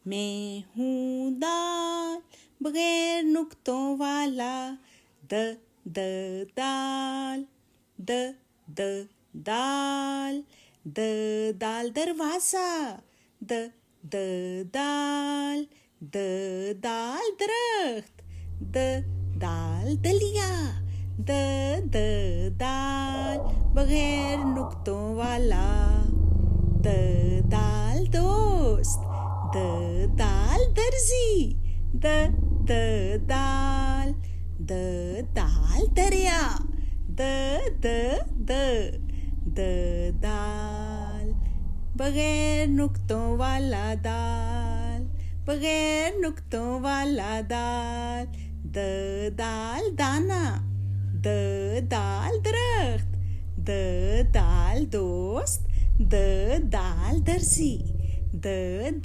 मैं हूँ दाल बगैर नुक्तों वाला, द दाल, द दाल, दाल दरवाजा, द दाल, दाल दरख्त, दाल दलिया, द दाल बगैर नुक्तों वाला, दाल दोस्त, दाल दर्जी, दाल, दाल दरिया, दाल बगैर नुक्तों वाला दाल, बगैर नुक्तों वाला दाल, दाल दाना, दाल दरख्त, दाल दोस्त, दाल दर्जी, दाल